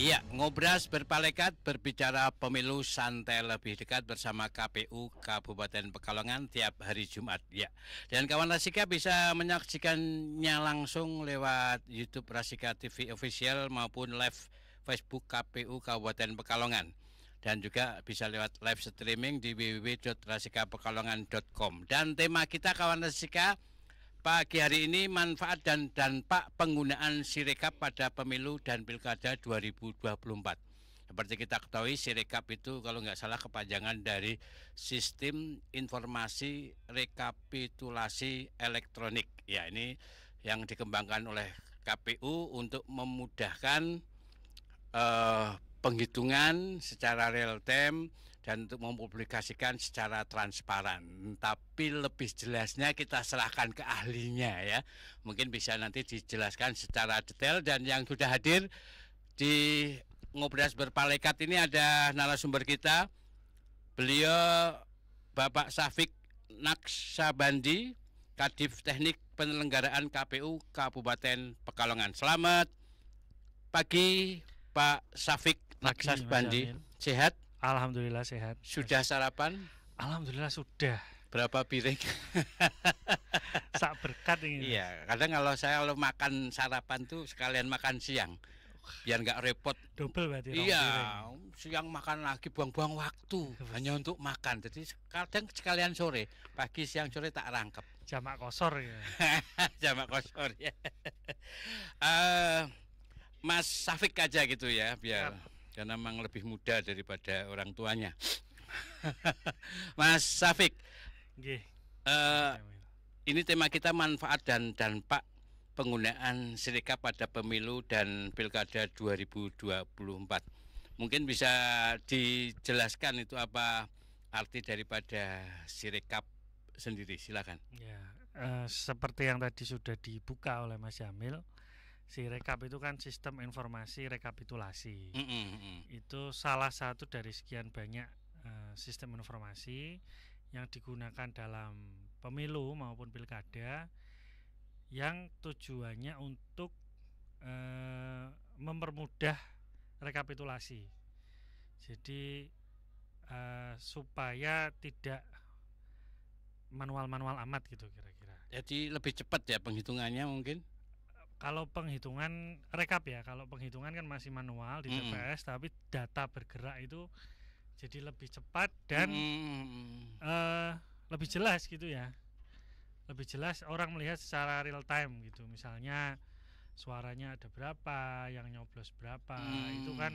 Iya, ngobras berpalekat berbicara pemilu santai lebih dekat bersama KPU Kabupaten Pekalongan tiap hari Jumat. Ya, dan kawan Rasika bisa menyaksikannya langsung lewat YouTube Rasika TV Official maupun live Facebook KPU Kabupaten Pekalongan. Dan juga bisa lewat live streaming di www.rasikapekalongan.com. Dan tema kita kawan Rasika pagi hari ini manfaat dan dampak penggunaan Sirekap pada pemilu dan pilkada 2024. Seperti kita ketahui Sirekap itu kalau nggak salah kepanjangan dari Sistem Informasi Rekapitulasi Elektronik. Ya, ini yang dikembangkan oleh KPU untuk memudahkan penghitungan secara real time dan untuk mempublikasikan secara transparan. Tapi lebih jelasnya kita serahkan ke ahlinya ya. Mungkin bisa nanti dijelaskan secara detail. Dan yang sudah hadir di Ngobras Berpalekat ini ada narasumber kita. Beliau Bapak Safik Naksabandi, Kadif Teknik Penyelenggaraan KPU Kabupaten Pekalongan. Selamat pagi Pak Safik Naksabandi. Sehat? Alhamdulillah sehat. Sudah sarapan? Alhamdulillah sudah. Berapa piring? Sak berkat ini. Iya, kadang kalau makan sarapan tuh sekalian makan siang, biar nggak repot. Double berarti. Iya, siang makan lagi buang-buang waktu hanya untuk makan. Jadi kadang sekalian sore, pagi siang sore tak rangkep. Jamak kosor ya. Jamak kosor ya. Mas Safik aja gitu ya, biar karena memang lebih muda daripada orang tuanya. Mas Safik, ini tema kita manfaat dan dampak penggunaan Sirekap pada pemilu dan pilkada 2024. Mungkin bisa dijelaskan itu apa arti daripada Sirekap sendiri, silakan. Ya, seperti yang tadi sudah dibuka oleh Mas Jamil. Sirekap itu kan sistem informasi rekapitulasi. Itu salah satu dari sekian banyak sistem informasi yang digunakan dalam pemilu maupun pilkada yang tujuannya untuk mempermudah rekapitulasi. Jadi supaya tidak manual-manual amat gitu kira-kira. Jadi lebih cepat ya penghitungannya mungkin? Kalau penghitungan rekap ya, kalau penghitungan kan masih manual di TPS, tapi data bergerak itu jadi lebih cepat dan lebih jelas gitu ya. Lebih jelas orang melihat secara real time gitu. Misalnya suaranya ada berapa, yang nyoblos berapa, itu kan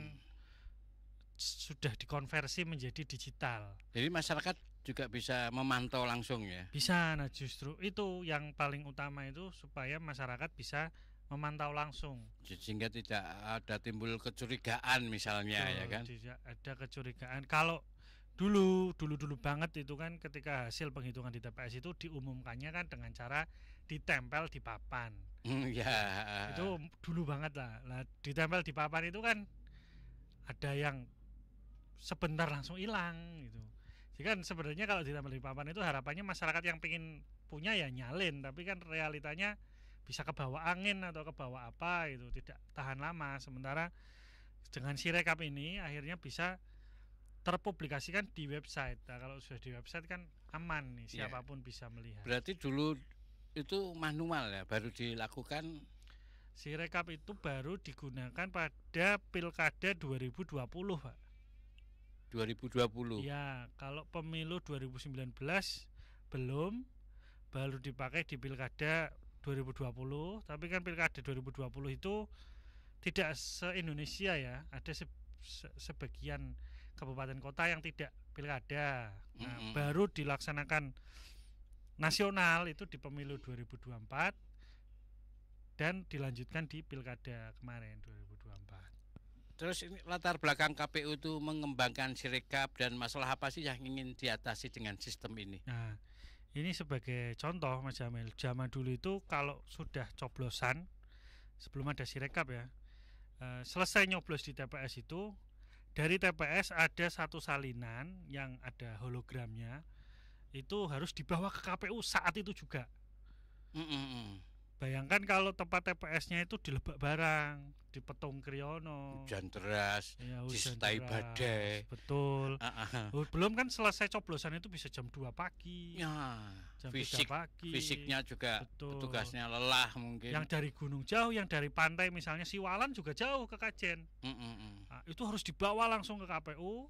sudah dikonversi menjadi digital. Jadi masyarakat juga bisa memantau langsung ya? Bisa, nah justru itu yang paling utama itu supaya masyarakat bisa memantau langsung sehingga tidak ada timbul kecurigaan misalnya. Ya kan, tidak ada kecurigaan. Kalau dulu banget itu kan ketika hasil penghitungan di TPS itu diumumkannya kan dengan cara ditempel di papan. Ya. Itu dulu banget lah. Ditempel di papan itu kan ada yang sebentar langsung hilang gitu. Jadi kan sebenarnya kalau ditempel di papan itu harapannya masyarakat yang pengen punya ya nyalin, tapi kan realitanya bisa kebawa angin atau kebawa apa itu, tidak tahan lama. Sementara dengan Sirekap ini akhirnya bisa terpublikasikan di website. Nah, kalau sudah di website kan aman nih, siapapun bisa melihat. Berarti dulu itu manual ya, baru dilakukan. Sirekap itu baru digunakan pada pilkada 2020, Pak. 2020. Ya, kalau pemilu 2019 belum, baru dipakai di pilkada 2020, tapi kan pilkada 2020 itu tidak se-Indonesia ya, ada sebagian kabupaten kota yang tidak pilkada. Nah, baru dilaksanakan nasional itu di pemilu 2024 dan dilanjutkan di pilkada kemarin 2024. Terus ini latar belakang KPU itu mengembangkan Sirekap dan masalah apa sih yang ingin diatasi dengan sistem ini? Nah, ini sebagai contoh Mas Jamil, zaman dulu itu kalau sudah coblosan sebelum ada Sirekap ya, selesai nyoblos di TPS itu, dari TPS ada satu salinan yang ada hologramnya, itu harus dibawa ke KPU saat itu juga. bayangkan kalau tempat TPS-nya itu di Lebak Barang, di Petung Kriyono, Hujan deras, ya, hujan disertai deras, badai. betul. Belum kan selesai coblosan itu bisa jam 2 pagi, Ya, jam 3 fisik pagi. fisiknya juga Betul. petugasnya lelah mungkin. Yang dari gunung jauh, yang dari pantai misalnya Siwalan juga jauh ke Kajen. Nah, itu harus dibawa langsung ke KPU,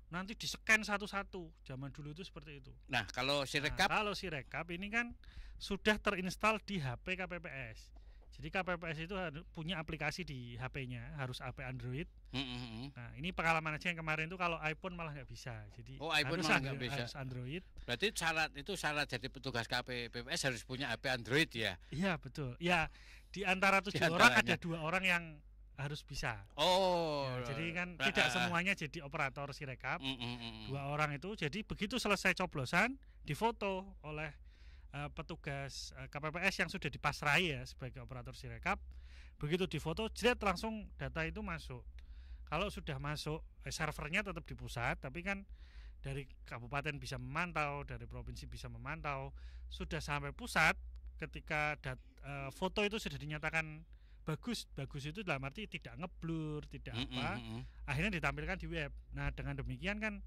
nanti di-scan satu-satu. Zaman dulu itu seperti itu. Nah, kalau Sirekap, kalau Sirekap ini kan sudah terinstall di HP KPPS. Jadi KPPS itu punya aplikasi di HP-nya, harus HP Android. Nah, ini pengalaman aja yang kemarin itu kalau iPhone malah nggak bisa. Jadi iPhone malah nggak bisa. Harus Android. Berarti syarat jadi petugas KPPS harus punya HP Android ya? Iya, betul. Ya, di antara 7 orang ada 2 orang yang harus bisa. Jadi kan tidak semuanya jadi operator Sirekap. 2 orang itu, jadi begitu selesai coblosan difoto oleh petugas KPPS yang sudah dipasrai ya sebagai operator Sirekap. Begitu difoto, jret langsung data itu masuk. Kalau sudah masuk, servernya tetap di pusat, tapi kan dari kabupaten bisa memantau, dari provinsi bisa memantau, sudah sampai pusat. Ketika foto itu sudah dinyatakan bagus itu dalam arti tidak ngeblur, tidak akhirnya ditampilkan di web. Nah, dengan demikian kan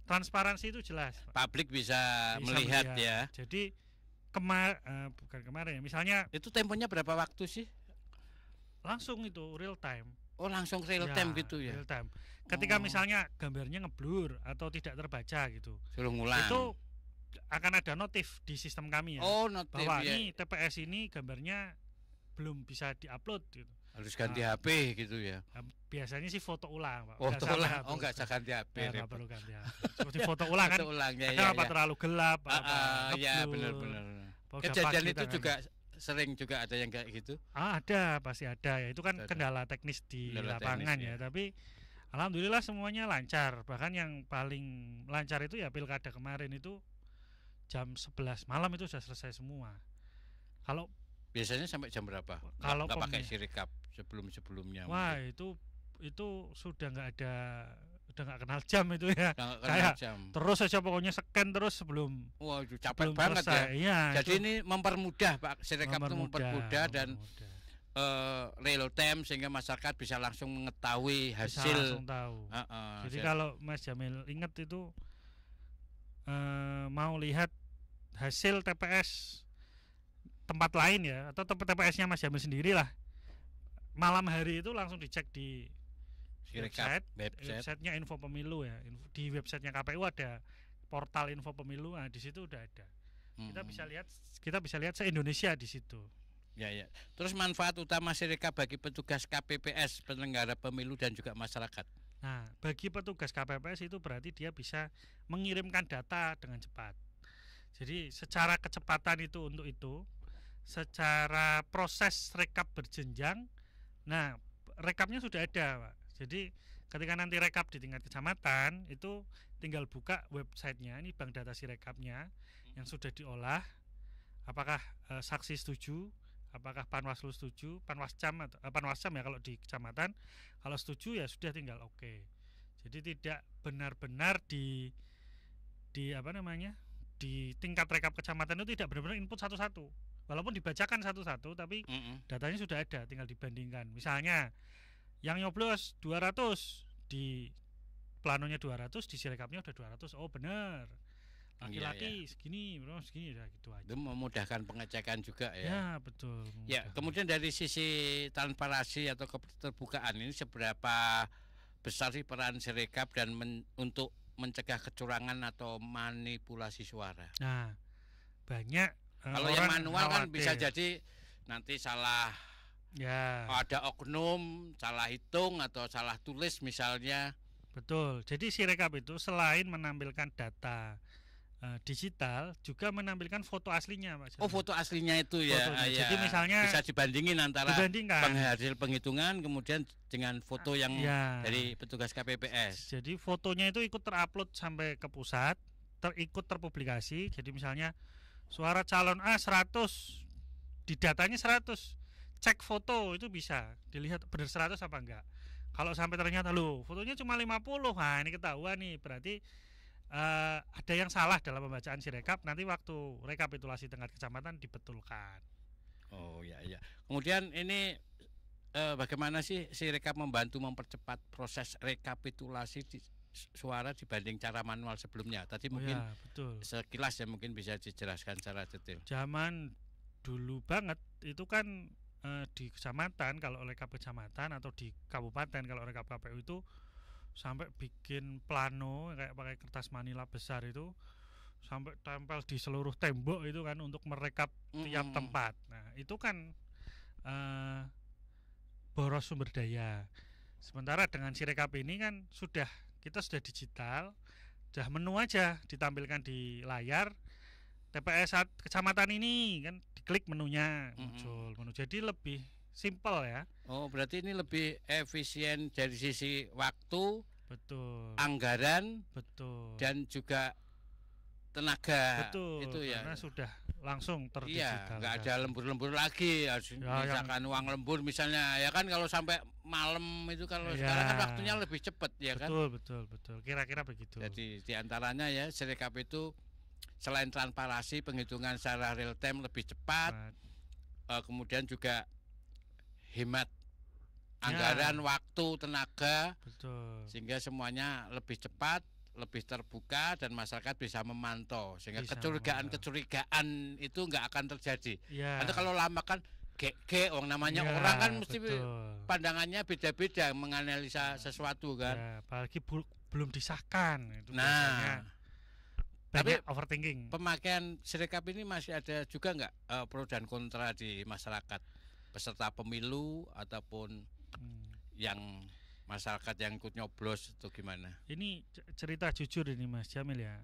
transparansi itu jelas, publik bisa melihat ya. Jadi bukan kemarin ya, misalnya itu temponya berapa waktu sih? Langsung itu real time. Langsung real time gitu ya. Real time. Ketika misalnya gambarnya ngeblur atau tidak terbaca gitu, suruh ngulang. Itu akan ada notif di sistem kami ya. Notif bahwa ya. ini TPS ini gambarnya belum bisa diupload gitu. Harus ganti HP gitu ya. Biasanya sih foto ulang, Pak. Foto ulang. Enggak usah ganti HP. Enggak perlu ganti HP. Seperti foto ulang kan. Foto ulang ya. Apa terlalu gelap ya benar-benar. Kejadian itu juga sering juga ada yang kayak gitu. Ada, pasti ada ya. Itu kan kendala teknis di lapangan ya. Tapi alhamdulillah semuanya lancar. Bahkan yang paling lancar itu ya pilkada kemarin itu jam 11 malam itu sudah selesai semua. Kalau biasanya sampai jam berapa? Kalau nggak pakai Sirekap sebelumnya. Wah, mungkin. itu sudah nggak ada, udah nggak kenal jam itu ya. Kayak terus aja pokoknya scan terus sebelum. Wah, itu capek banget ya. Iya, jadi ini mempermudah Pak, Sirekap itu mempermudah dan real time sehingga masyarakat bisa langsung mengetahui hasil. Bisa langsung tahu. Jadi kalau Mas Jamil ingat itu mau lihat hasil TPS tempat lain ya, atau TPS-nya Mas Jamil sendiri lah, malam hari itu langsung dicek di website-nya Info Pemilu ya. Di websitenya KPU ada portal Info Pemilu, nah di situ udah ada. Kita bisa lihat se-Indonesia di situ. Ya. Terus manfaat utama Sirekap bagi petugas KPPS, penyelenggara pemilu dan juga masyarakat. Nah, bagi petugas KPPS itu berarti dia bisa mengirimkan data dengan cepat. Jadi secara kecepatan itu untuk itu, secara proses rekap berjenjang. Nah, rekapnya sudah ada, Pak. Jadi ketika nanti rekap di tingkat kecamatan itu tinggal buka websitenya, ini bank data Sirekapnya yang sudah diolah. Apakah saksi setuju, apakah Panwaslu setuju, Panwascam ya kalau di kecamatan. Kalau setuju ya sudah tinggal oke. Jadi tidak benar-benar di tingkat rekap kecamatan itu tidak benar-benar input satu-satu. Walaupun dibacakan satu-satu, tapi datanya sudah ada, tinggal dibandingkan. Misalnya yang nyoblos 200, di planonya 200, di Sirekapnya udah 200. Oh benar, laki-laki segini, segini, udah gitu aja. Itu memudahkan pengecekan juga ya. Ya betul. Ya, kemudian dari sisi transparansi atau keterbukaan ini seberapa besar sih peran Sirekap dan untuk mencegah kecurangan atau manipulasi suara? Nah, banyak. Kalau yang manual kan bisa jadi nanti salah, ya, ada oknum salah hitung atau salah tulis misalnya. Betul. Jadi Sirekap itu selain menampilkan data digital, juga menampilkan foto aslinya, Pak. Foto aslinya itu ya. Jadi misalnya bisa dibandingin antara hasil penghitungan kemudian dengan foto yang dari petugas KPPS. Jadi fotonya itu ikut terupload sampai ke pusat, ikut terpublikasi. Jadi misalnya suara calon A 100, di datanya 100, cek foto itu bisa dilihat benar 100 apa enggak. Kalau sampai ternyata fotonya cuma 50, nah ini ketahuan nih, berarti ada yang salah dalam pembacaan Sirekap. Nanti waktu rekapitulasi tingkat kecamatan dibetulkan. Oh ya ya. Kemudian ini bagaimana sih Sirekap membantu mempercepat proses rekapitulasi suara dibanding cara manual sebelumnya? Tadi Oh mungkin ya, betul. sekilas ya mungkin bisa dijelaskan secara detail. Zaman dulu banget itu kan di kecamatan, kalau rekap kecamatan, atau di kabupaten kalau rekap KPU itu sampai bikin plano kayak pakai kertas manila besar itu, sampai tempel di seluruh tembok itu kan untuk merekap tiap tempat. Nah itu kan boros sumber daya. Sementara dengan Sirekap ini kan kita sudah digital, sudah menu aja ditampilkan di layar. TPS kecamatan ini kan diklik menunya muncul menu, jadi lebih simpel ya. Oh, berarti ini lebih efisien dari sisi waktu, betul, anggaran, betul, dan juga tenaga. betul, itu ya. Karena sudah langsung terdigital. Iya, nggak ada lembur-lembur lagi. Misalkan uang lembur misalnya, ya kan kalau sampai malam itu, kalau sekarang kan waktunya lebih cepat ya kan. Betul. Kira-kira begitu. Jadi diantaranya ya Sirekap itu selain transparansi, penghitungan secara real time lebih cepat, kemudian juga hemat anggaran, waktu, tenaga, betul, sehingga semuanya lebih cepat, lebih terbuka, dan masyarakat bisa memantau, sehingga kecurigaan itu nggak akan terjadi. Karena kalau lama kan orang namanya orang kan mesti pandangannya beda-beda menganalisa sesuatu kan. Apalagi belum disahkan itu. Nah, tapi overthinking. Pemakaian Sirekap ini masih ada juga nggak pro dan kontra di masyarakat, peserta pemilu ataupun yang masyarakat yang ikut nyoblos atau gimana? Ini cerita jujur ini Mas Jamil ya.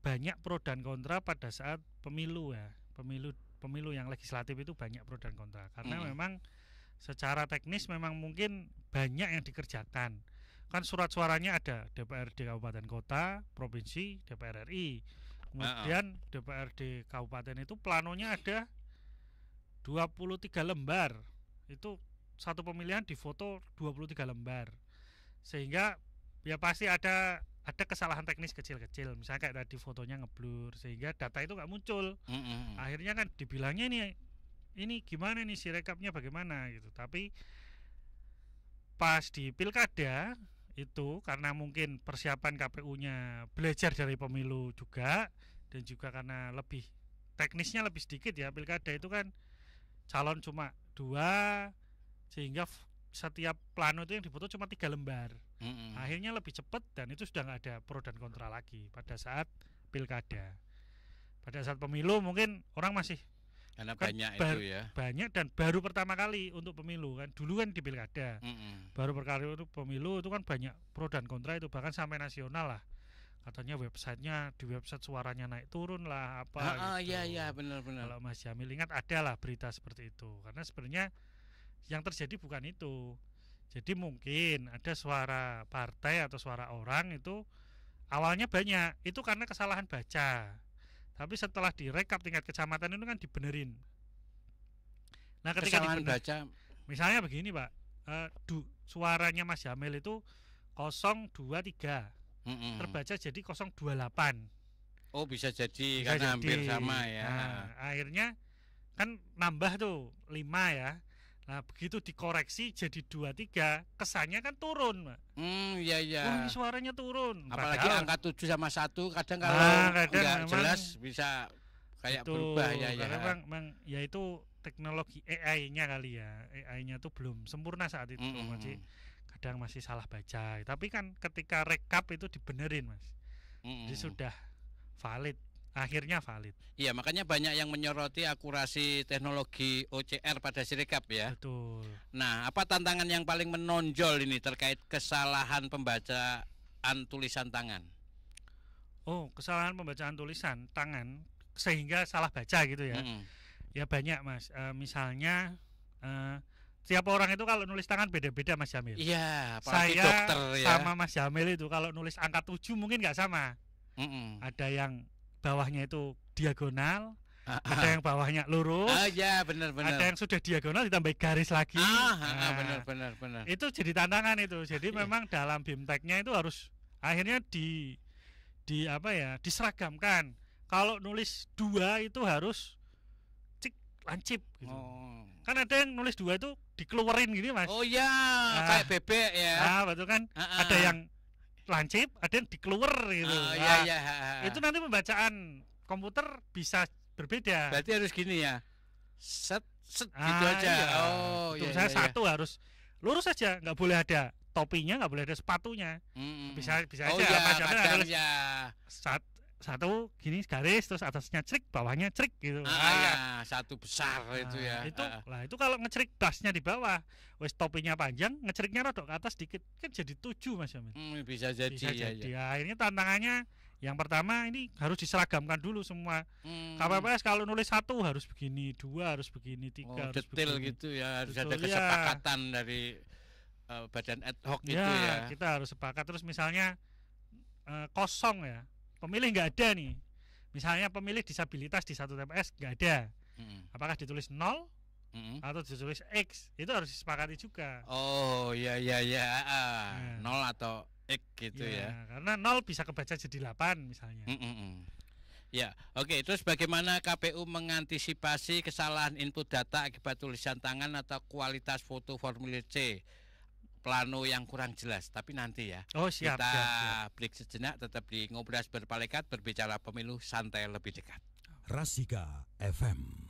Banyak pro dan kontra pada saat pemilu ya. Pemilu yang legislatif itu banyak pro dan kontra. Karena memang secara teknis memang mungkin banyak yang dikerjakan. Kan surat suaranya ada DPRD Kabupaten Kota, Provinsi, DPR RI. Kemudian DPRD Kabupaten itu planonya ada 23 lembar. Itu satu pemilihan difoto 23 lembar. Sehingga ya pasti ada kesalahan teknis kecil-kecil. Misalnya kayak tadi fotonya ngeblur sehingga data itu nggak muncul. Akhirnya kan dibilangnya ini gimana nih Sirekapnya bagaimana gitu. Tapi pas di pilkada itu karena mungkin persiapan KPU-nya belajar dari pemilu juga, dan juga karena lebih teknisnya lebih sedikit ya, pilkada itu kan calon cuma 2, sehingga setiap plano itu yang difoto cuma 3 lembar. Akhirnya lebih cepat, dan itu sudah nggak ada pro dan kontra lagi pada saat pilkada. Pada saat pemilu mungkin orang masih karena kan banyak itu ya. Banyak dan baru pertama kali untuk pemilu kan. Dulu kan di pilkada. Baru perkali untuk pemilu itu kan banyak pro dan kontra itu, bahkan sampai nasional lah. Katanya di website suaranya naik turun lah apa gitu. Iya benar-benar. Kalau Mas Jamil ingat ada lah berita seperti itu. Karena sebenarnya yang terjadi bukan itu. Jadi mungkin ada suara partai atau suara orang itu awalnya banyak, itu karena kesalahan baca. Tapi setelah direkap tingkat kecamatan itu kan dibenerin. Nah ketika baca, misalnya begini Pak, suaranya Mas Jamil itu 023, terbaca jadi 028. Oh bisa jadi karena hampir sama ya. Nah, akhirnya kan nambah tuh 5 ya. Nah begitu dikoreksi jadi 23, kesannya kan turun Pak. Iya. Wah, suaranya turun. Apalagi angka 7 sama 1 kadang kalau nggak jelas bisa kayak berubah ya. Karena memang ya itu teknologi AI-nya kali ya. AI-nya tuh belum sempurna saat itu, kadang masih salah baca. Tapi kan ketika rekap itu dibenerin Mas. Jadi sudah valid. Akhirnya valid. Iya, makanya banyak yang menyoroti akurasi teknologi OCR pada Sirekap ya. Betul. Nah, apa tantangan yang paling menonjol ini terkait kesalahan pembacaan tulisan tangan? Oh, kesalahan pembacaan tulisan tangan sehingga salah baca gitu ya. Ya banyak Mas. Misalnya tiap orang itu kalau nulis tangan beda-beda Mas Jamil. Iya, apalagi saya dokter ya. Sama Mas Jamil itu kalau nulis angka 7 mungkin nggak sama. Ada yang bawahnya itu diagonal, ada yang bawahnya lurus. Ya benar-benar. Ada yang sudah diagonal ditambah garis lagi. Benar. Itu jadi tantangan itu. Jadi memang dalam BIMTEK-nya itu harus akhirnya diseragamkan. Kalau nulis 2 itu harus lancip gitu. Oh. Kan ada yang nulis 2 itu dikeluarin gini Mas. Oh iya, kayak bebek ya. Nah, betul kan? Ada yang lancip, ada yang dikeluar gitu. Oh, Nah, iya iya. itu nanti pembacaan komputer bisa berbeda. Berarti harus gini ya. Set gitu aja. Iya. Oh, Betul, iya. misalnya iya. satu harus lurus saja, nggak boleh ada topinya, nggak boleh ada sepatunya. Bisa Oh aja iya, pelajarannya kadang harus ya. satu gini garis, terus atasnya crik, bawahnya crik gitu. Iya, satu besar itu ya. Itu kalau ngecrik dasnya di bawah, wes topinya panjang, ngeceriknya rodok ke atas dikit, kan jadi 7 Mas Yamin. Bisa jadi. Bisa ya, jadi. ya. Akhirnya tantangannya yang pertama ini harus diseragamkan dulu semua. KPPS kalau nulis 1 harus begini, 2 harus begini, 3 harus detail begini. gitu ya, harus Betul, ada kesepakatan dari badan ad hoc gitu ya. Kita harus sepakat. Terus misalnya kosong ya, pemilih nggak ada nih. Misalnya pemilih disabilitas di satu TPS nggak ada. Apakah ditulis 0 atau ditulis X? Itu harus disepakati juga. Oh iya. 0 atau X gitu ya. Karena 0 bisa kebaca jadi 8 misalnya. Ya, oke. Terus bagaimana KPU mengantisipasi kesalahan input data akibat tulisan tangan atau kualitas foto formulir C? Plano yang kurang jelas, tapi nanti ya. Oh siap. Kita break sejenak, tetap di Ngobras Berpalekat, berbicara pemilu santai lebih dekat. Rasika FM.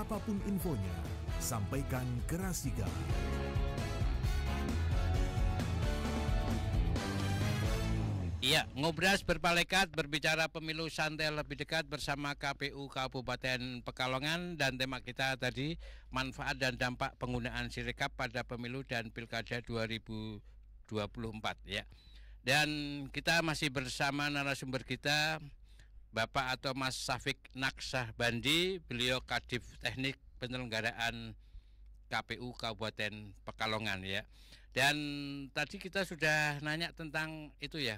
Apapun infonya, sampaikan ke Rasika. Iya, ngobras berpalekat berbicara pemilu santai lebih dekat bersama KPU Kabupaten Pekalongan, dan tema kita tadi manfaat dan dampak penggunaan Sirekap pada pemilu dan Pilkada 2024 ya. Dan kita masih bersama narasumber kita Bapak atau Mas Safik Naksah Bandi, beliau Kadif Teknik Penyelenggaraan KPU Kabupaten Pekalongan ya. Dan tadi kita sudah nanya tentang itu ya.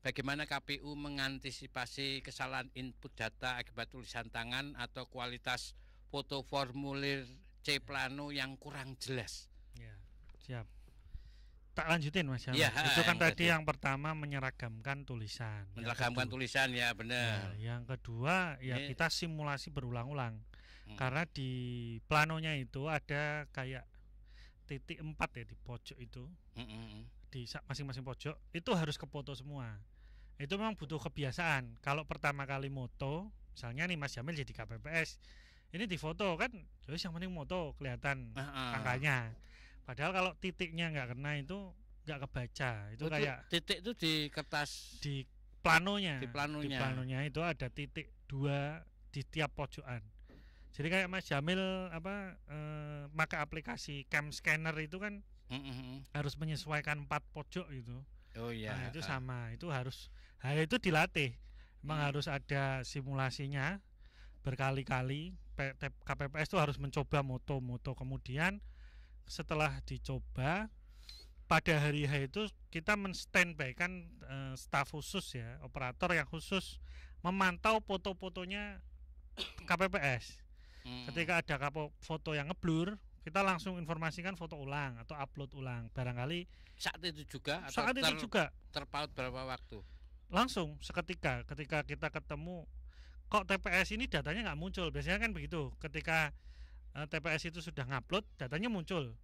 Bagaimana KPU mengantisipasi kesalahan input data akibat tulisan tangan atau kualitas foto formulir C Plano yang kurang jelas? Ya, siap. Tak lanjutin Mas. Ya, itu kan tadi yang pertama menyeragamkan tulisan. Menyeragamkan tulisan ya benar. Ya, yang kedua ya kita simulasi berulang-ulang. Karena di planonya itu ada kayak titik 4 ya di pojok itu. Di masing-masing pojok itu harus kefoto semua. Itu memang butuh kebiasaan. Kalau pertama kali moto, misalnya nih Mas Jamil jadi KPPS, ini difoto kan, terus yang penting moto kelihatan angkanya. Padahal kalau titiknya nggak kena itu nggak kebaca. Itu kayak titik itu di kertas di planonya. Di planonya. Di planonya itu ada titik 2 di tiap pojokan. Jadi kayak Mas Jamil pakai aplikasi cam scanner itu kan harus menyesuaikan 4 pojok itu. Oh iya. Nah, itu sama, itu harus itu dilatih. Memang harus ada simulasinya berkali-kali. KPPS itu harus mencoba moto-moto, kemudian setelah dicoba pada hari H itu kita men-standby kan staf khusus ya, operator yang khusus memantau foto-fotonya KPPS. Ketika ada foto yang ngeblur, kita langsung informasikan foto ulang atau upload ulang. Barangkali saat itu juga terpaut berapa waktu? Langsung seketika ketika kita ketemu kok TPS ini datanya nggak muncul. Biasanya kan begitu, ketika TPS itu sudah ngupload datanya muncul.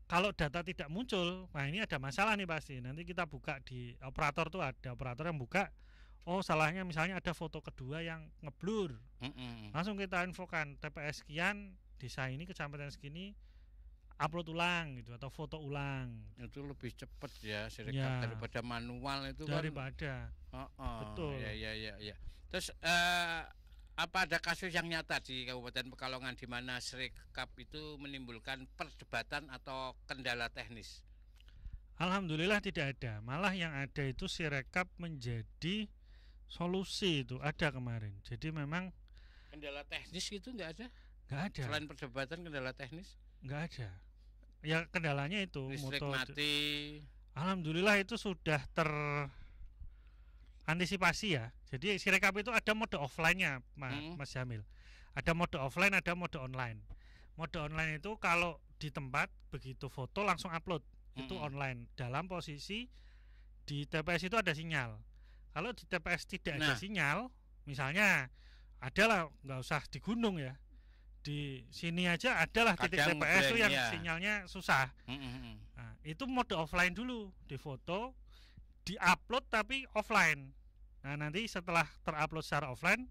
Kalau data tidak muncul, nah ini ada masalah nih pasti. Nanti kita buka di operator tuh, ada operator yang buka, oh salahnya misalnya ada foto kedua yang ngeblur. Langsung kita infokan TPS sekian, desa ini kecamatan segini, upload ulang gitu atau foto ulang. Itu lebih cepat ya Sirekap daripada manual itu daripada. Betul. Ya. Terus apa ada kasus yang nyata di Kabupaten Pekalongan di mana Sirekap itu menimbulkan perdebatan atau kendala teknis? Alhamdulillah tidak ada. Malah yang ada itu Sirekap menjadi solusi, itu ada kemarin. Jadi memang kendala teknis itu nggak ada? Nggak ada. Selain perdebatan, kendala teknis? Nggak ada. Ya kendalanya itu listrik mati. Alhamdulillah itu sudah terantisipasi ya. Jadi Sirekap itu ada mode offline-nya, Mas Jamil. Ada mode offline, ada mode online. Mode online itu kalau di tempat begitu foto langsung upload. Itu online. Dalam posisi di TPS itu ada sinyal. Kalau di TPS tidak ada sinyal, misalnya adalah nggak usah di gunung ya. Di sini aja adalah titik TPS itu yang sinyalnya susah. Nah, itu mode offline dulu, difoto, diupload tapi offline. Nah, nanti setelah terupload secara offline,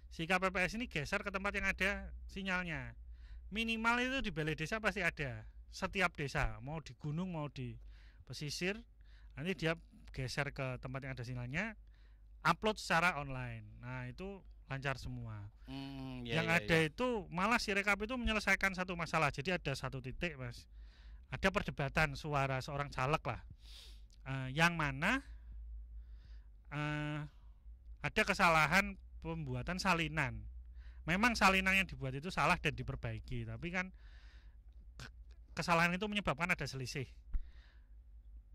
si KPPS ini geser ke tempat yang ada sinyalnya. Minimal itu di balai desa pasti ada. Setiap desa, mau di gunung mau di pesisir, nanti dia geser ke tempat yang ada sinyalnya, upload secara online. Nah, itu lancar semua. Yang ada itu malah Sirekap itu menyelesaikan satu masalah. Jadi ada satu titik, Mas, ada perdebatan suara seorang caleg lah, yang mana ada kesalahan pembuatan salinan. Memang salinan yang dibuat itu salah dan diperbaiki, tapi kan kesalahan itu menyebabkan ada selisih.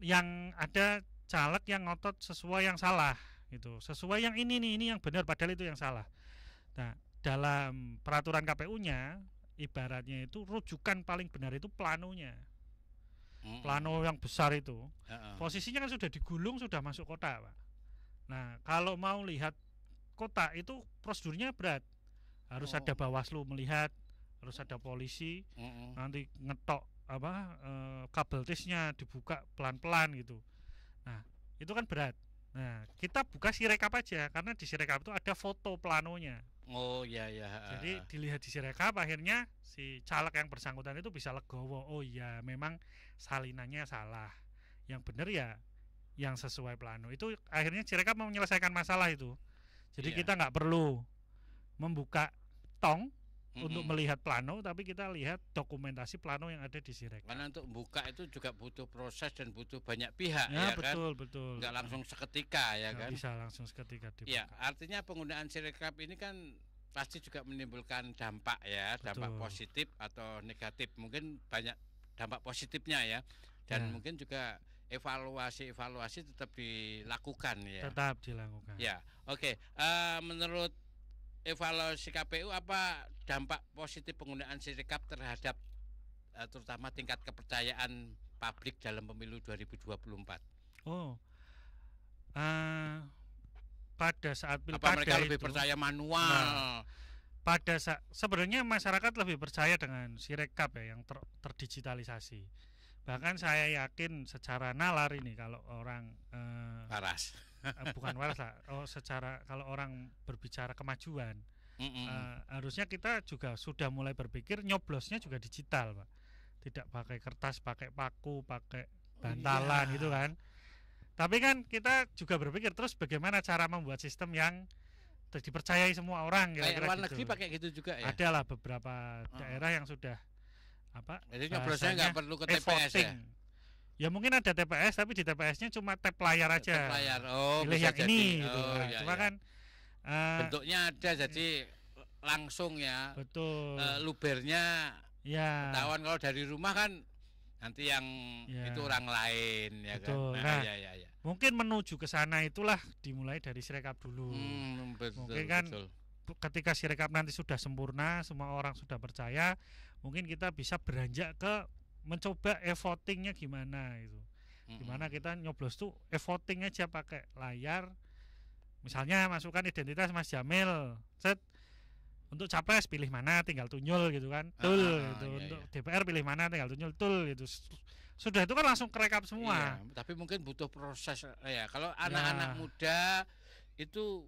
Yang ada caleg yang ngotot sesuai yang salah gitu, sesuai yang ini yang benar, padahal itu yang salah. Nah, dalam peraturan KPU-nya ibaratnya itu rujukan paling benar itu planonya. Plano yang besar itu posisinya kan sudah digulung, sudah masuk kota, Pak. Nah, kalau mau lihat kota itu prosedurnya berat. Harus ada Bawaslu melihat, harus ada polisi, nanti ngetok kabel tisnya dibuka pelan-pelan gitu. Nah, itu kan berat. Nah, kita buka Sirekap aja, karena di Sirekap itu ada foto planonya. Oh ya ya. Jadi dilihat di Sirekap, akhirnya si caleg yang bersangkutan itu bisa legowo. Oh iya, memang salinannya salah. Yang benar ya yang sesuai plano. Itu akhirnya Sirekap mau menyelesaikan masalah itu. Jadi Iya. kita nggak perlu membuka tong untuk Mm-mm. melihat plano, tapi kita lihat dokumentasi plano yang ada di Sirekap. Karena untuk buka itu juga butuh proses dan butuh banyak pihak Ya, ya kan. betul. Nggak langsung seketika ya Nggak kan. bisa langsung seketika dibuka. Ya, artinya penggunaan Sirekap ini kan pasti juga menimbulkan dampak ya, dampak Betul. positif atau negatif. Mungkin banyak dampak positifnya ya. Dan Ya. mungkin juga evaluasi tetap dilakukan ya. Tetap dilakukan. Ya, oke. Menurut evaluasi KPU apa dampak positif penggunaan Sirekap terhadap terutama tingkat kepercayaan publik dalam pemilu 2024? Oh, pada saat Apa pilkada mereka lebih itu, percaya manual? pada saat sebenarnya masyarakat lebih percaya dengan Sirekap ya yang terdigitalisasi. Bahkan saya yakin secara nalar ini kalau orang Waras. bukan waras lah, secara kalau orang berbicara kemajuan, Mm-mm. harusnya kita juga sudah mulai berpikir nyoblosnya juga digital, Pak. Tidak pakai kertas, pakai paku, pakai bantalan iya. gitu kan. Tapi kan kita juga berpikir terus bagaimana cara membuat sistem yang dipercayai semua orang Kayak kira-kira luar gitu. negeri pakai gitu juga ya. Ada lah beberapa daerah yang sudah apa? Jadi nyoblosnya bahasanya nggak perlu ke TPS ya. e-voting. Ya mungkin ada TPS tapi di TPS-nya cuma tap layar aja. Tap layar. Oh, Pilih bisa yang ini jadi. gitu. Oh, Nah, iya, cuma iya. kan bentuknya ada jadi langsung ya. betul. Lubernya Ya. ketahuan kalau dari rumah kan nanti yang Ya. itu orang lain ya Betul. kan. Nah, Ya. Mungkin menuju ke sana itulah dimulai dari Sirekap dulu. Betul, Mungkin kan betul. Ketika Sirekap nanti sudah sempurna, semua orang sudah percaya, mungkin kita bisa beranjak ke mencoba e-votingnya gimana itu. Gimana kita nyoblos tuh e-voting aja pakai layar. Misalnya masukkan identitas Mas Jamil, set untuk capres pilih mana tinggal tunjul gitu kan, tul gitu. Iya, Untuk iya. DPR pilih mana tinggal tunjul tul gitu. Sudah itu kan langsung kerekap semua. Iya, tapi mungkin butuh proses ya. Kalau anak-anak muda itu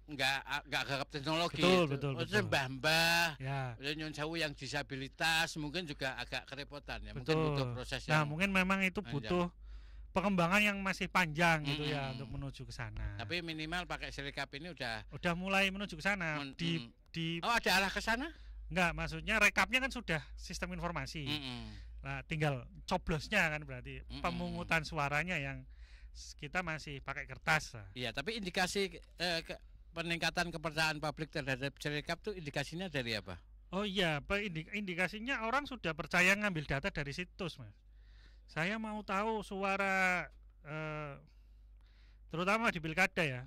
nggak gagap teknologi. Betul. Mbah-mbah, Ya. nyon sewu yang disabilitas mungkin juga agak kerepotan ya. Mungkin Betul. butuh proses Nah, yang mungkin memang itu panjang. butuh pengembangan yang masih panjang gitu ya Mm-mm. untuk menuju ke sana. Tapi minimal pakai Sirekap ini udah Udah mulai menuju ke sana. Di Oh, ada arah ke sana? enggak, maksudnya rekapnya kan sudah sistem informasi. Nah, tinggal coblosnya kan berarti pemungutan suaranya yang kita masih pakai kertas lah. Iya, tapi indikasi peningkatan kepercayaan publik terhadap Sirekap tuh indikasinya dari apa? Oh iya, indikasinya orang sudah percaya ngambil data dari situs, Mas. Saya mau tahu suara terutama di pilkada ya.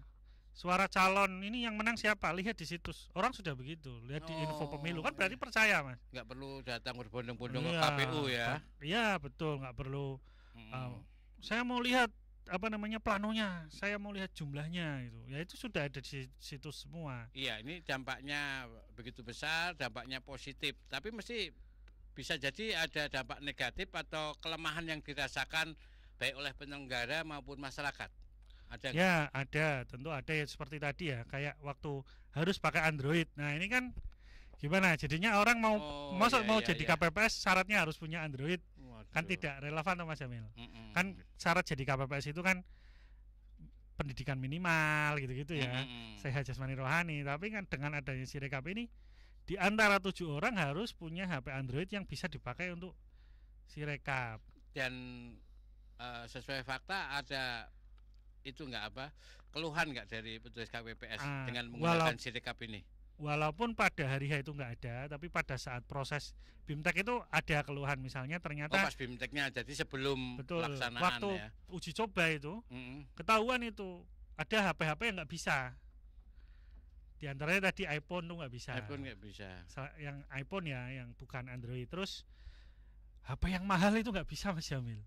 Suara calon ini yang menang siapa? Lihat di situs. Orang sudah begitu. Lihat di info pemilu kan berarti percaya, Mas. Nggak perlu datang berbondong-bondong ke Iya, KPU ya. Iya, betul, nggak perlu. Saya mau lihat apa namanya planonya, saya mau lihat jumlahnya gitu. Ya itu sudah ada di situs semua. Iya, ini dampaknya begitu besar, dampaknya positif. Tapi mesti bisa jadi ada dampak negatif atau kelemahan yang dirasakan baik oleh penyelenggara maupun masyarakat. Ada nggak? Ya, ada, tentu ada ya seperti tadi ya, kayak waktu harus pakai Android. Nah, ini kan gimana? Jadinya orang mau iya, mau iya, jadi iya. KPPS syaratnya harus punya Android. Kan Waduh. tidak relevan tuh Mas Jamil. Mm-mm. Kan syarat jadi KPPS itu kan pendidikan minimal gitu-gitu ya. Mm-mm. Sehat jasmani rohani, tapi kan dengan adanya Sirekap ini di antara 7 orang harus punya HP Android yang bisa dipakai untuk Sirekap. Dan sesuai fakta ada itu nggak apa keluhan nggak dari petugas KPPS dengan menggunakan Sirekap ini? Walaupun pada hari H itu nggak ada, tapi pada saat proses BIMTEK itu ada keluhan, misalnya ternyata pas BIMTEK-nya jadi sebelum pelaksanaan waktu ya. uji coba itu Mm-mm. ketahuan itu ada HP-HP yang nggak bisa. Di antaranya tadi iPhone tuh nggak bisa. iPhone nggak bisa. Yang iPhone ya, yang bukan Android. Terus HP yang mahal itu nggak bisa Mas Jamil.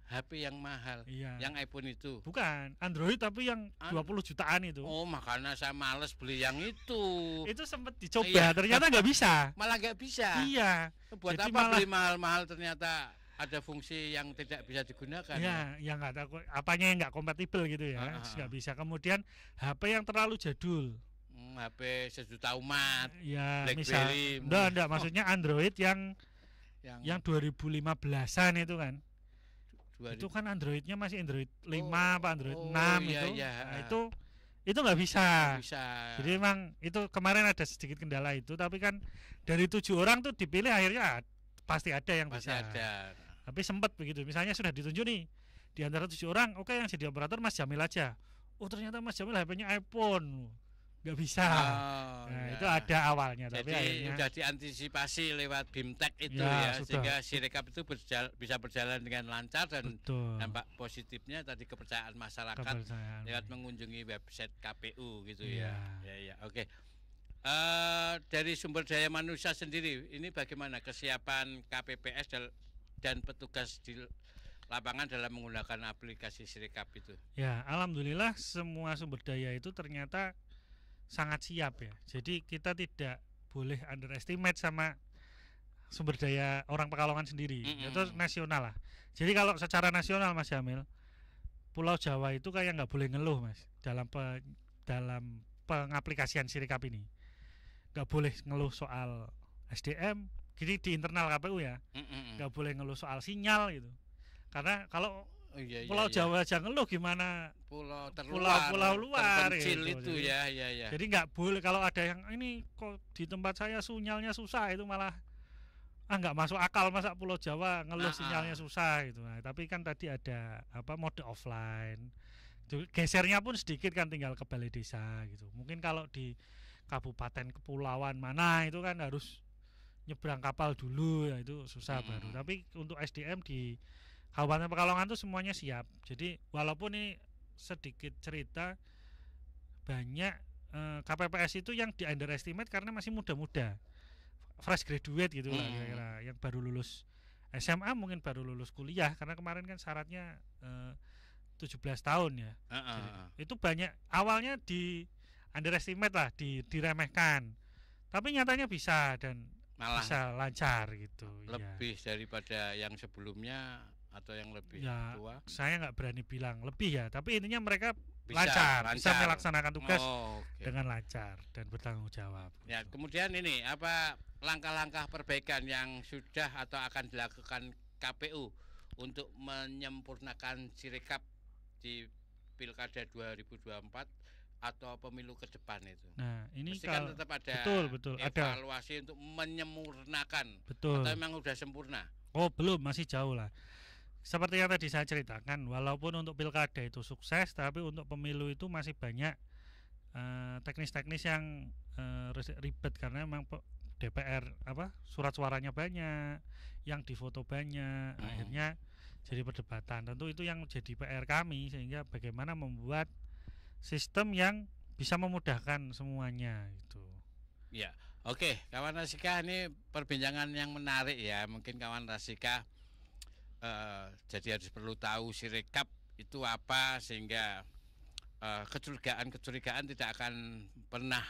HP yang mahal, Iya. yang iPhone itu. Bukan Android tapi yang 20 jutaan itu. Oh, makanya saya males beli yang itu. Itu sempat dicoba, Iya. ternyata nggak bisa. Malah nggak bisa. Iya. Buat Jadi apa malah- beli mahal-mahal ternyata ada fungsi yang tidak bisa digunakan. Ya, yang nggak tahu apanya yang nggak kompatibel gitu ya, nggak bisa. Kemudian HP yang terlalu jadul. HP sejuta umat, Ya, BlackBerry, enggak, maksudnya Android yang 2015-an itu kan. 2000. Itu kan Androidnya masih Android 5 apa Android 6 iya, itu. iya. Nah, itu nggak bisa. Nggak bisa. Jadi memang itu kemarin ada sedikit kendala itu, tapi kan dari 7 orang tuh dipilih akhirnya pasti ada yang Pasti bisa. ada. Tapi sempat begitu. Misalnya sudah ditunjuk nih di antara 7 orang, oke yang jadi operator Mas Jamil aja. Oh ternyata Mas Jamil HP-nya iPhone, nggak bisa. Oh, Nah ya. itu ada awalnya, tapi Jadi akhirnya sudah diantisipasi lewat BIMTEK itu Ya, ya, sudah. sehingga Sirekap itu bisa berjalan dengan lancar dan betul. dampak positifnya tadi kepercayaan masyarakat Kepercayaan. lewat mengunjungi website KPU gitu Iya. ya. Oke. Dari sumber daya manusia sendiri, ini bagaimana kesiapan KPPS dan petugas di lapangan dalam menggunakan aplikasi Sirekap itu? Ya, alhamdulillah semua sumber daya itu ternyata sangat siap ya. Jadi kita tidak boleh underestimate sama sumber daya orang Pekalongan sendiri. Itu nasional lah. Jadi kalau secara nasional Mas Jamil, Pulau Jawa itu kayak nggak boleh ngeluh Mas dalam pengaplikasian Sirekap ini. Nggak boleh ngeluh soal SDM. Jadi di internal KPU ya, nggak boleh ngeluh soal sinyal gitu. Karena kalau Pulau Jawa aja ngeluh gimana pulau terluar, pulau luar terpencil gitu. itu ya. Jadi nggak boleh kalau ada yang ini kok di tempat saya sinyalnya susah, itu malah nggak masuk akal masa Pulau Jawa ngeluh sinyalnya susah gitu. Nah, tapi kan tadi ada mode offline. Gesernya pun sedikit kan, tinggal ke balai desa gitu. Mungkin kalau di kabupaten kepulauan mana itu kan harus nyebrang kapal dulu ya, itu susah baru. Tapi untuk SDM di Kabupaten Pekalongan itu semuanya siap. Jadi walaupun ini sedikit cerita, banyak KPPS itu yang di underestimate karena masih muda-muda, fresh graduate gitu lah kira-kira, yang baru lulus SMA, mungkin baru lulus kuliah, karena kemarin kan syaratnya 17 tahun ya. Jadi, itu banyak awalnya di underestimate lah, diremehkan. Tapi nyatanya bisa dan malah bisa lancar gitu. Lebih daripada yang sebelumnya atau yang lebih tua? Saya nggak berani bilang lebih ya, tapi intinya mereka bisa melaksanakan tugas dengan lancar dan bertanggung jawab. Ya, kemudian ini apa langkah-langkah perbaikan yang sudah atau akan dilakukan KPU untuk menyempurnakan Sirekap di Pilkada 2024 atau pemilu ke depan itu? Nah, ini kan tetap ada betul evaluasi untuk menyempurnakan. Betul. Atau memang sudah sempurna? Oh, belum, masih jauh lah. Seperti yang tadi saya ceritakan, walaupun untuk pilkada itu sukses, tapi untuk pemilu itu masih banyak teknis-teknis yang ribet, karena memang DPR surat suaranya banyak, yang difoto banyak, akhirnya jadi perdebatan. Tentu itu yang jadi PR kami, sehingga bagaimana membuat sistem yang bisa memudahkan semuanya itu. Ya, oke, kawan Rasika, ini perbincangan yang menarik ya. Mungkin kawan Rasika jadi harus perlu tahu Sirekap itu apa, sehingga kecurigaan tidak akan pernah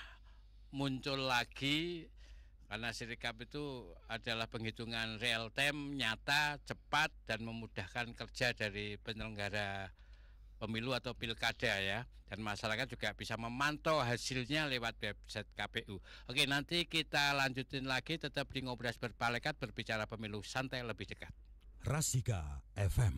muncul lagi, karena Sirekap itu adalah penghitungan real time, nyata, cepat, dan memudahkan kerja dari penyelenggara pemilu atau pilkada ya, dan masyarakat juga bisa memantau hasilnya lewat website KPU. Oke, nanti kita lanjutin lagi, tetap di Ngobras Berpalekat, berbicara pemilu santai lebih dekat. Rasika FM.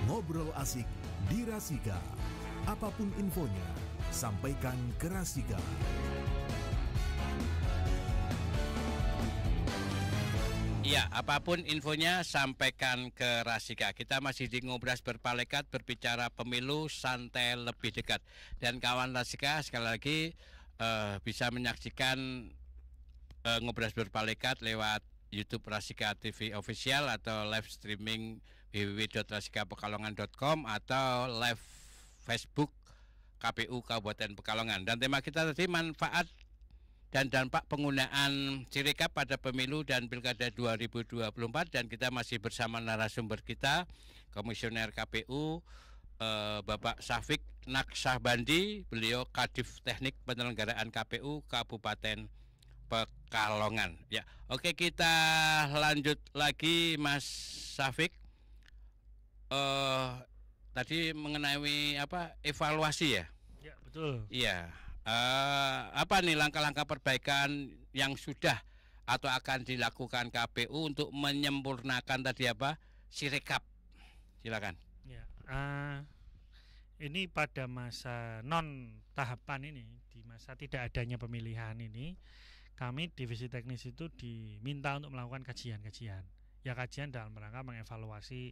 Ngobrol asik di Rasika. Apapun infonya, sampaikan ke Rasika. Iya, apapun infonya sampaikan ke Rasika. Kita masih di Ngobras Berpalekat, berbicara pemilu santai lebih dekat. Dan kawan Rasika sekali lagi bisa menyaksikan Ngobras Berpalekat lewat YouTube Rasika TV Official atau live streaming www.rasikapekalongan.com atau live Facebook KPU Kabupaten Pekalongan. Dan tema kita tadi manfaat dan dampak penggunaan Sirekap pada pemilu dan pilkada 2024, dan kita masih bersama narasumber kita, Komisioner KPU Bapak Syafiq Naksabandi, beliau Kadif Teknik Penyelenggaraan KPU Kabupaten Pekalongan. Ya, oke, kita lanjut lagi Mas Syafiq. Tadi mengenai evaluasi ya? Ya, betul. Iya. Apa nih langkah-langkah perbaikan yang sudah atau akan dilakukan KPU untuk menyempurnakan tadi Sirekap? Silakan. Ya, ini pada masa non tahapan ini, di masa tidak adanya pemilihan ini, kami divisi teknis itu diminta untuk melakukan kajian-kajian. Ya, kajian dalam rangka mengevaluasi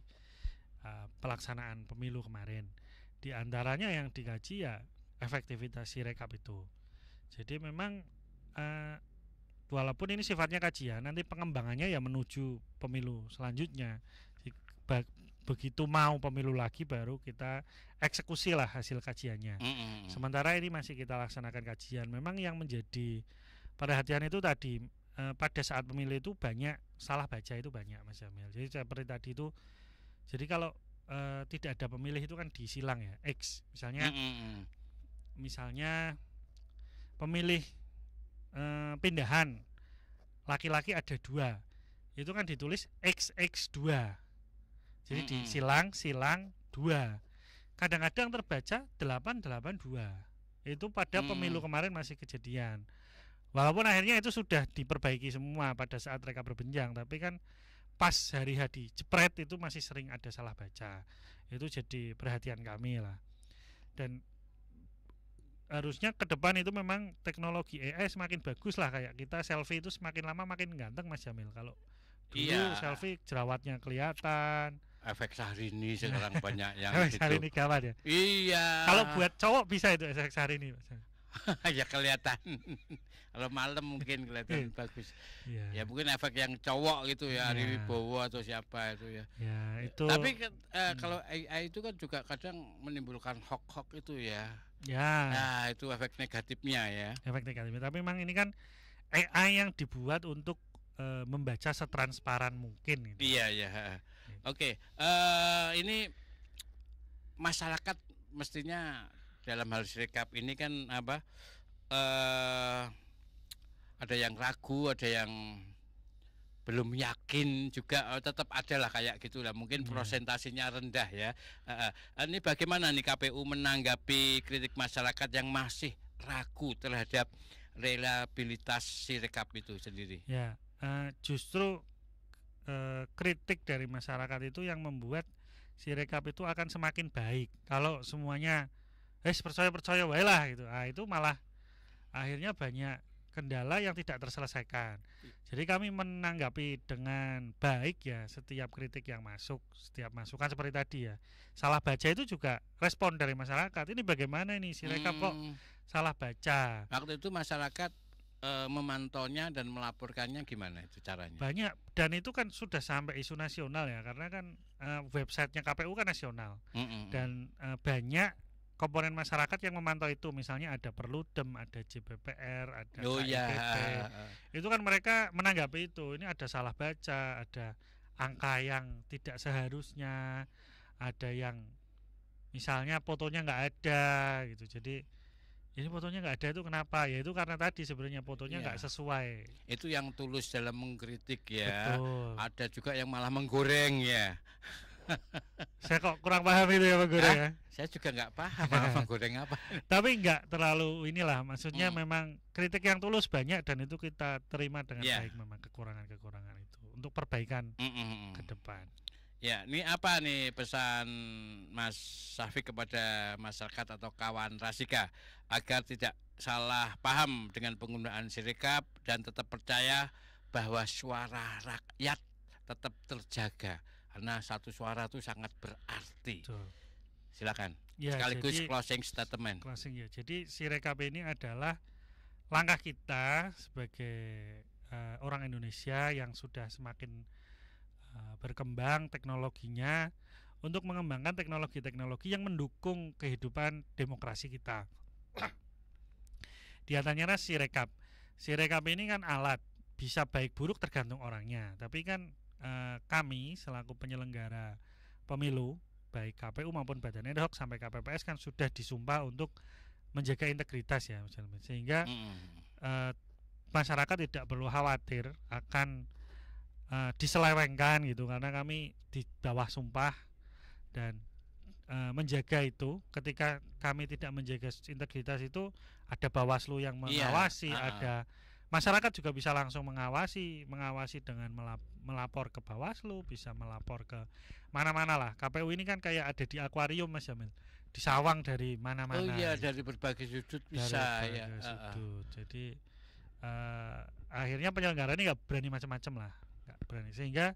pelaksanaan pemilu kemarin. Di antaranya yang dikaji ya efektivitas Sirekap itu. Jadi memang walaupun ini sifatnya kajian, nanti pengembangannya ya menuju pemilu selanjutnya. Begitu mau pemilu lagi baru kita eksekusi lah hasil kajiannya. Sementara ini masih kita laksanakan kajian. Memang yang menjadi perhatian itu tadi pada saat pemilu itu banyak salah baca, itu banyak Mas Jamil. Jadi seperti tadi itu, jadi kalau tidak ada pemilih itu kan disilang ya, X misalnya. Misalnya pemilih pindahan laki-laki ada 2, itu kan ditulis XX2, jadi disilang 2. Kadang-kadang terbaca 882, itu pada pemilu kemarin masih kejadian. Walaupun akhirnya itu sudah diperbaiki semua pada saat rekap berbenjang, tapi kan pas hari H jepret itu masih sering ada salah baca. Itu jadi perhatian kami lah. Dan harusnya ke depan itu memang teknologi AI semakin bagus lah, kayak kita selfie itu semakin lama makin ganteng Mas Jamil. Kalau dulu selfie jerawatnya kelihatan. Efek Syahrini sekarang banyak yang efek Syahrini gawat ya. Iya. Kalau buat cowok bisa itu efek Syahrini Mas. Ya kelihatan. Kalau malam mungkin kelihatan bagus. Ya mungkin efek yang cowok gitu ya, Ari Wibowo atau siapa itu ya. Ya itu. Tapi kalau AI itu kan juga kadang menimbulkan hoax itu ya. Ya. Nah, itu efek negatifnya ya. Efek negatifnya. Tapi memang ini kan AI yang dibuat untuk membaca setransparan mungkin. Gitu. Iya, ya. Oke. Ini masyarakat mestinya dalam hal Sirekap ini kan ada yang ragu, ada yang belum yakin juga, tetap ada lah kayak gitulah. Mungkin prosentasinya rendah ya. Ini bagaimana nih KPU menanggapi kritik masyarakat yang masih ragu terhadap reliabilitas Sirekap itu sendiri? Ya, justru kritik dari masyarakat itu yang membuat Sirekap itu akan semakin baik. Kalau semuanya percaya wae lah gitu. Itu malah akhirnya banyak kendala yang tidak terselesaikan. Jadi kami menanggapi dengan baik ya setiap kritik yang masuk, setiap masukan seperti tadi ya. Salah baca itu juga respon dari masyarakat. Ini bagaimana ini Sirekap kok salah baca? Waktu itu masyarakat memantaunya dan melaporkannya gimana itu caranya? Banyak, dan itu kan sudah sampai isu nasional ya, karena kan websitenya KPU kan nasional. Dan banyak komponen masyarakat yang memantau itu, misalnya ada Perludem, ada JPPR, ada KIPP. Itu kan mereka menanggapi itu, ini ada salah baca, ada angka yang tidak seharusnya, ada yang misalnya fotonya nggak ada gitu. Jadi ini fotonya nggak ada itu kenapa? Ya itu karena tadi sebenarnya fotonya nggak sesuai. Itu yang tulus dalam mengkritik ya. Betul. Ada juga yang malah menggoreng ya. Saya kok kurang paham itu ya menggoreng ya. Saya juga nggak paham menggoreng apa. Tapi nggak terlalu inilah, maksudnya memang kritik yang tulus banyak dan itu kita terima dengan baik, memang kekurangan-kekurangan itu untuk perbaikan ke depan. Ya, ini apa nih pesan Mas Syafiq kepada masyarakat atau kawan Rasika agar tidak salah paham dengan penggunaan Sirekap dan tetap percaya bahwa suara rakyat tetap terjaga karena satu suara itu sangat berarti. Betul. Silakan. Ya, Sekaligus jadi closing statement. closing ya. Jadi Sirekap ini adalah langkah kita sebagai orang Indonesia yang sudah semakin berkembang teknologinya untuk mengembangkan teknologi-teknologi yang mendukung kehidupan demokrasi kita. Di antaranya Sirekap. Sirekap ini kan alat, bisa baik buruk tergantung orangnya. Tapi kan kami selaku penyelenggara pemilu, baik KPU maupun Badan Ad Hoc sampai KPPS kan sudah disumpah untuk menjaga integritas ya, sehingga masyarakat tidak perlu khawatir akan diselewengkan gitu, karena kami di bawah sumpah dan menjaga itu. Ketika kami tidak menjaga integritas itu, ada Bawaslu yang mengawasi, ada masyarakat juga bisa langsung mengawasi dengan melapor ke Bawaslu, bisa melapor ke mana-mana lah. KPU ini kan kayak ada di akuarium Mas Jamil, disawang dari mana-mana. Oh iya, dari berbagai sudut bisa dari ya. Sudut. Jadi akhirnya penyelenggara ini nggak berani macam-macam lah, nggak berani. Sehingga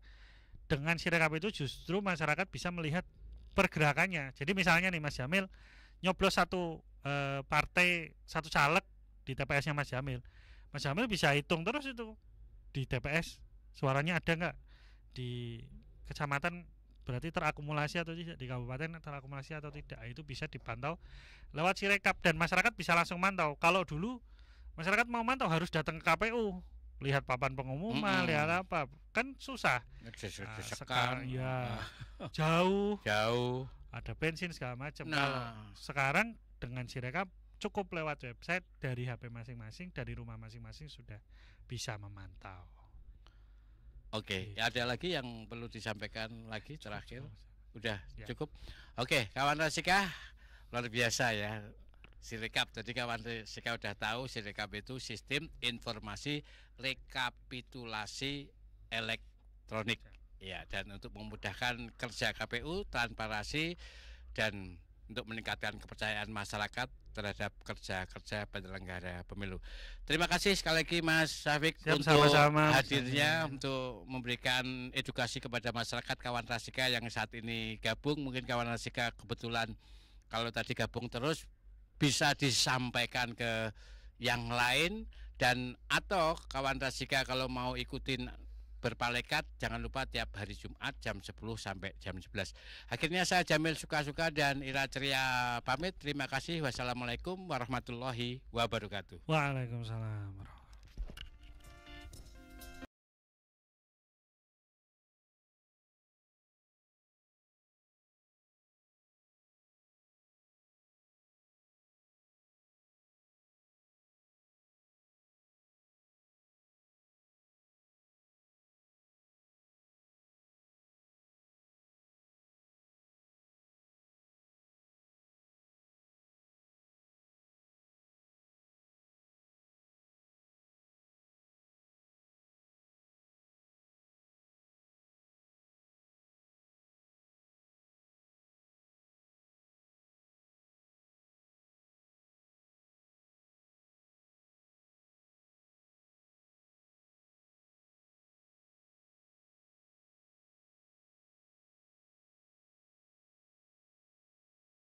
dengan Sirekap itu justru masyarakat bisa melihat pergerakannya. Jadi misalnya nih Mas Jamil nyoblos satu partai, satu caleg di TPS-nya Mas Jamil bisa hitung terus itu di TPS suaranya ada nggak, di kecamatan berarti terakumulasi atau tidak, di kabupaten terakumulasi atau tidak. Itu bisa dipantau lewat Sirekap dan masyarakat bisa langsung mantau. Kalau dulu masyarakat mau mantau harus datang ke KPU, lihat papan pengumuman, lihat apa, kan susah. Sekarang ya jauh, ada bensin segala macam. Kalau sekarang dengan Sirekap cukup lewat website, dari HP masing-masing, dari rumah masing-masing sudah bisa memantau. Oke, ada lagi yang perlu disampaikan lagi terakhir? Udah ya. Cukup. Oke, kawan Rasika, luar biasa ya Sirekap. Jadi kawan Rasika udah tahu Sirekap itu sistem informasi rekapitulasi elektronik. Ya, dan untuk memudahkan kerja KPU, transparansi, dan untuk meningkatkan kepercayaan masyarakat terhadap kerja-kerja penyelenggara pemilu. Terima kasih sekali lagi Mas Syafiq untuk sama-sama hadirnya, untuk memberikan edukasi kepada masyarakat kawan Rasika yang saat ini gabung. Mungkin kawan Rasika kebetulan kalau tadi gabung terus bisa disampaikan ke yang lain, dan atau kawan Rasika kalau mau ikutin berpalekat, jangan lupa tiap hari Jumat jam 10 sampai jam 11. Akhirnya saya Jamil Suka-Suka dan Ira Ceria pamit. Terima kasih. Wassalamualaikum warahmatullahi wabarakatuh. Waalaikumsalam.